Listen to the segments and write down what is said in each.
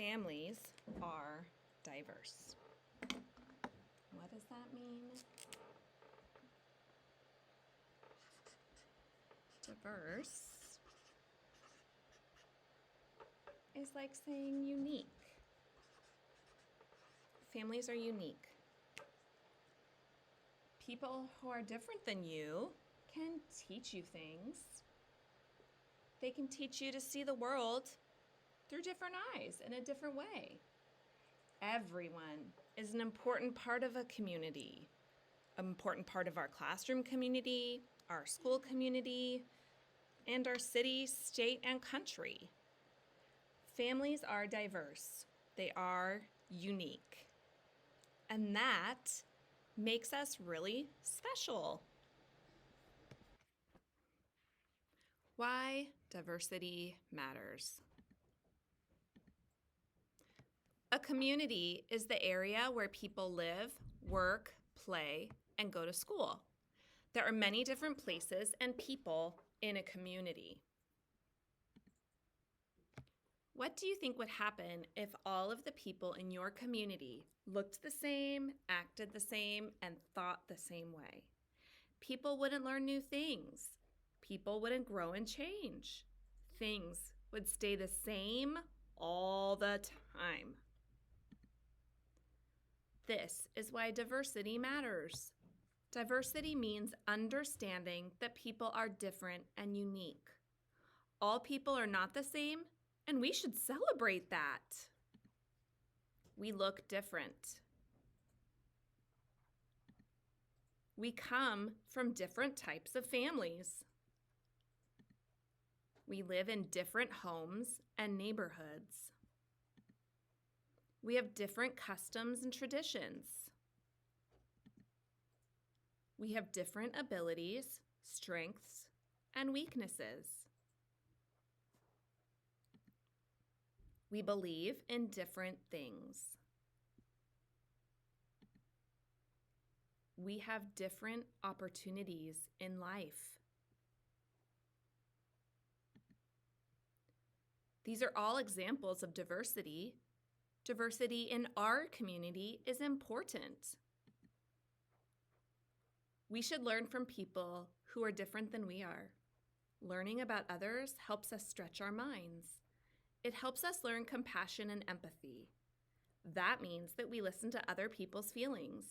Families are diverse. What does that mean? Diverse is like saying unique. Families are unique. People who are different than you can teach you things. They can teach you to see the world through different eyes in a different way. Everyone is an important part of a community, an important part of our classroom community, our school community, and our city, state, and country. Families are diverse. They are unique. And that makes us really special. Why diversity matters. A community is the area where people live, work, play, and go to school. There are many different places and people in a community. What do you think would happen if all of the people in your community looked the same, acted the same, and thought the same way? People wouldn't learn new things. People wouldn't grow and change. Things would stay the same all the time. This is why diversity matters. Diversity means understanding that people are different and unique. All people are not the same, and we should celebrate that. We look different. We come from different types of families. We live in different homes and neighborhoods. We have different customs and traditions. We have different abilities, strengths, and weaknesses. We believe in different things. We have different opportunities in life. These are all examples of diversity. Diversity in our community is important. We should learn from people who are different than we are. Learning about others helps us stretch our minds. It helps us learn compassion and empathy. That means that we listen to other people's feelings.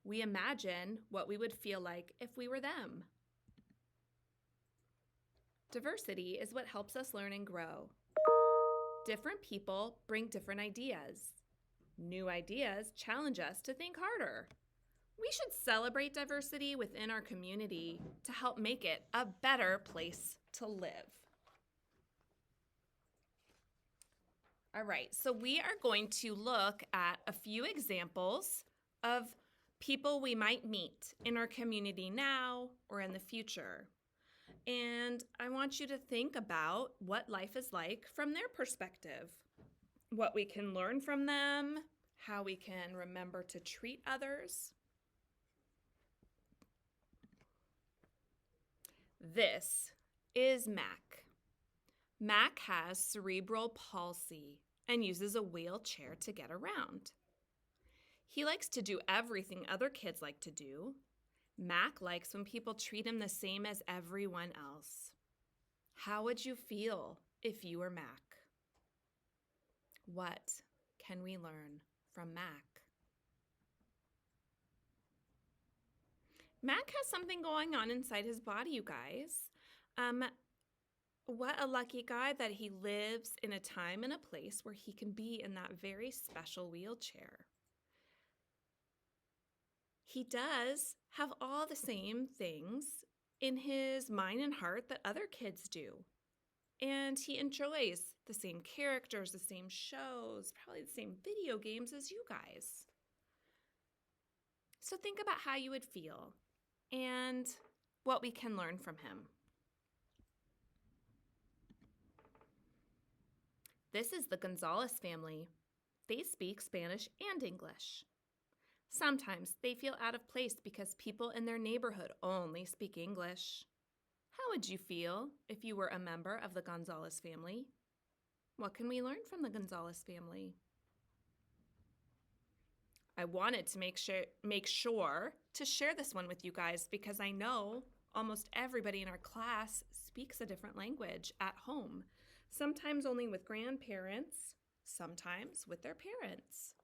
We imagine what we would feel like if we were them. Diversity is what helps us learn and grow. Different people bring different ideas. New ideas challenge us to think harder. We should celebrate diversity within our community to help make it a better place to live. All right, so we are going to look at a few examples of people we might meet in our community now or in the future. And I want you to think about what life is like from their perspective, what we can learn from them, how we can remember to treat others. This is Mac. Mac has cerebral palsy and uses a wheelchair to get around. He likes to do everything other kids like to do. Mac likes when people treat him the same as everyone else. How would you feel if you were Mac? What can we learn from Mac? Mac has something going on inside his body, you guys. What a lucky guy that he lives in a time and a place where he can be in that very special wheelchair. He does have all the same things in his mind and heart that other kids do. And he enjoys the same characters, the same shows, probably the same video games as you guys. So think about how you would feel and what we can learn from him. This is the Gonzalez family. They speak Spanish and English. Sometimes they feel out of place because people in their neighborhood only speak English. How would you feel if you were a member of the Gonzalez family? What can we learn from the Gonzalez family? I wanted to make sure to share this one with you guys because I know almost everybody in our class speaks a different language at home, sometimes only with grandparents, sometimes with their parents.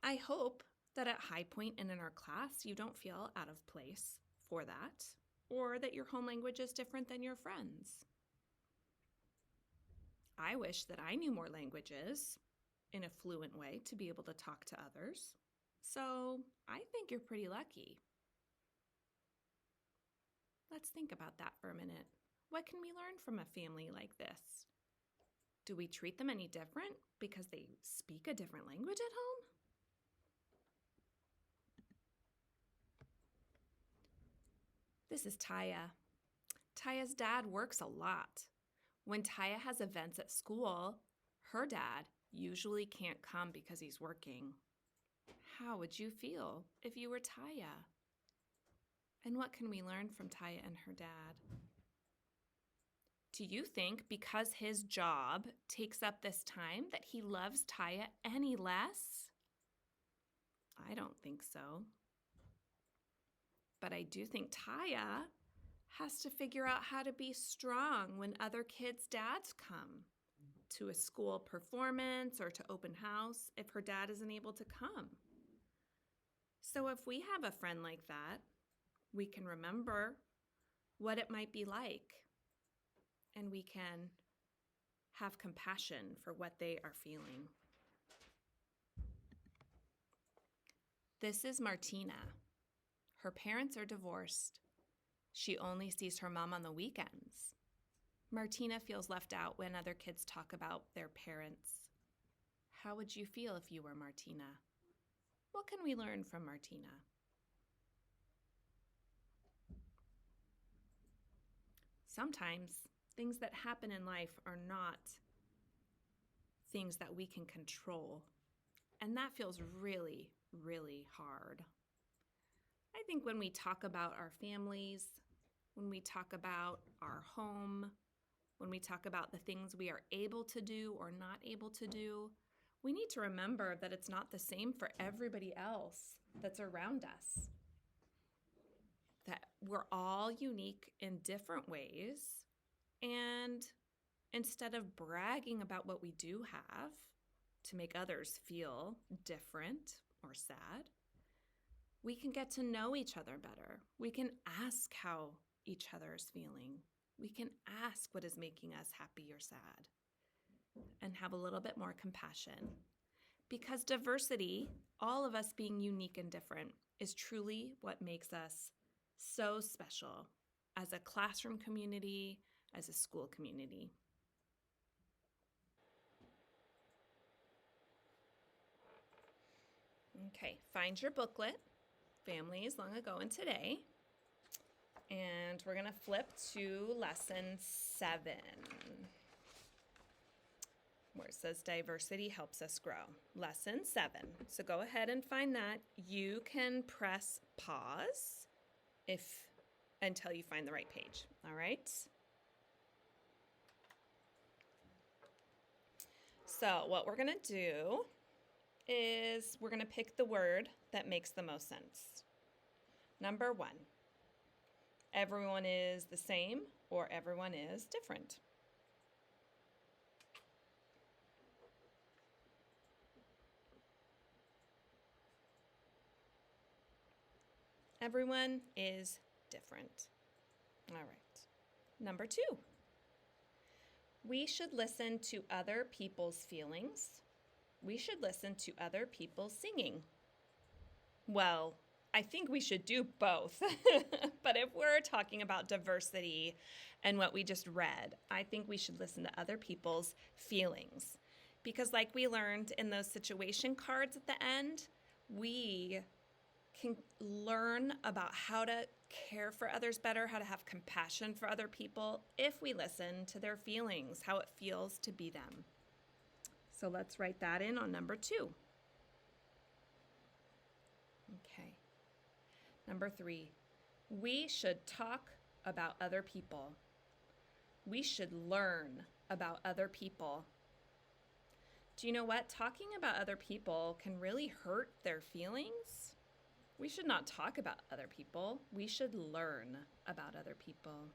I hope that at High Point and in our class you don't feel out of place for that, or that your home language is different than your friends. I wish that I knew more languages in a fluent way to be able to talk to others. So I think you're pretty lucky. Let's think about that for a minute. What can we learn from a family like this? Do we treat them any different because they speak a different language at home? This is Taya. Taya's dad works a lot. When Taya has events at school, her dad usually can't come because he's working. How would you feel if you were Taya? And what can we learn from Taya and her dad? Do you think because his job takes up this time that he loves Taya any less? I don't think so. But I do think Taya has to figure out how to be strong when other kids' dads come to a school performance or to open house if her dad isn't able to come. So if we have a friend like that, we can remember what it might be like, and we can have compassion for what they are feeling. This is Martina. Her parents are divorced. She only sees her mom on the weekends. Martina feels left out when other kids talk about their parents. How would you feel if you were Martina? What can we learn from Martina? Sometimes things that happen in life are not things that we can control, and that feels really, really hard. I think when we talk about our families, when we talk about our home, when we talk about the things we are able to do or not able to do, we need to remember that it's not the same for everybody else that's around us. That we're all unique in different ways, and instead of bragging about what we do have to make others feel different or sad, we can get to know each other better. We can ask how each other is feeling. We can ask what is making us happy or sad, and have a little bit more compassion. Because diversity, all of us being unique and different, is truly what makes us so special as a classroom community, as a school community. Okay, find your booklet, Families Long Ago and Today. And we're going to flip to lesson 7, where it says diversity helps us grow. Lesson 7. So go ahead and find that. You can press pause until you find the right page. All right? So what we're going to do is we're going to pick the word that makes the most sense. Number 1. Everyone is the same or everyone is different. Everyone is different. All right. Number 2. We should listen to other people's feelings. We should listen to other people singing. Well, I think we should do both. But if we're talking about diversity and what we just read, I think we should listen to other people's feelings. Because like we learned in those situation cards at the end, we can learn about how to care for others better, how to have compassion for other people if we listen to their feelings, how it feels to be them. So let's write that in on number 2. Okay. Number 3, we should talk about other people. We should learn about other people. Do you know what? Talking about other people can really hurt their feelings. We should not talk about other people. We should learn about other people.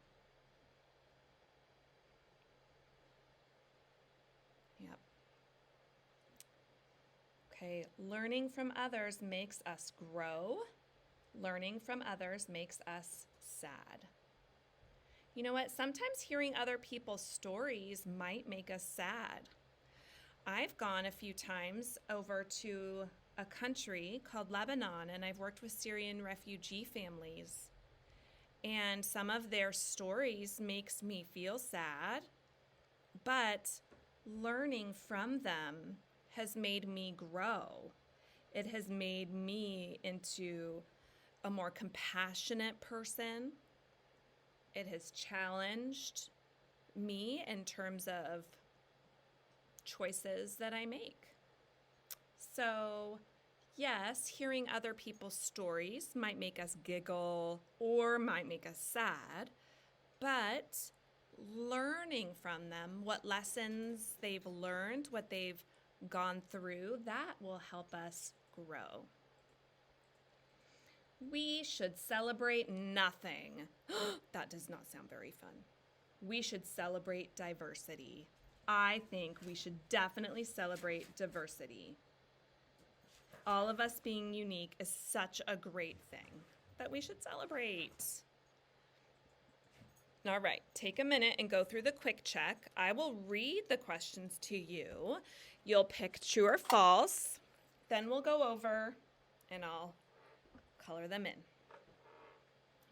Yep. Okay, learning from others makes us grow. Learning from others makes us sad. You know what? Sometimes hearing other people's stories might make us sad. I've gone a few times over to a country called Lebanon, and I've worked with Syrian refugee families. And some of their stories makes me feel sad, but learning from them has made me grow. It has made me into a more compassionate person. It has challenged me in terms of choices that I make. So, yes, hearing other people's stories might make us giggle or might make us sad, but learning from them what lessons they've learned, what they've gone through, that will help us grow. We should celebrate nothing. That does not sound very fun. We should celebrate diversity. I think we should definitely celebrate diversity. All of us being unique is such a great thing that we should celebrate. All right, take a minute and go through the quick check. I will read the questions to you. You'll pick true or false. Then we'll go over and I'll color them in.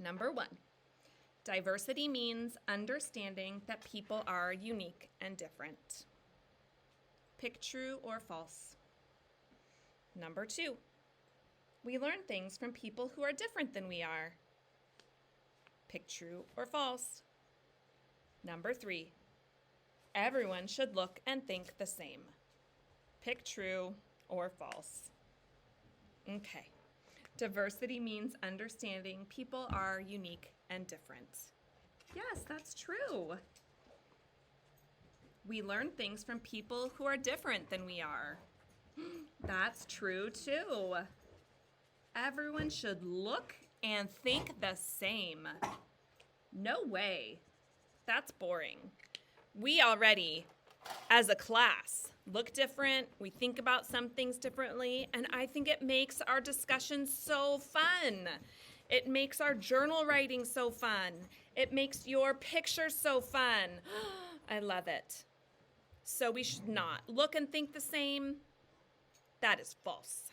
Number 1, diversity means understanding that people are unique and different. Pick true or false. Number 2, we learn things from people who are different than we are. Pick true or false. Number 3, everyone should look and think the same. Pick true or false. Okay. Diversity means understanding people are unique and different. Yes, that's true. We learn things from people who are different than we are. That's true too. Everyone should look and think the same. No way. That's boring. We already, as a class, look different. We think about some things differently, and I think it makes our discussion so fun. It makes our journal writing so fun. It makes your pictures so fun. I love it. So we should not look and think the same. That is false.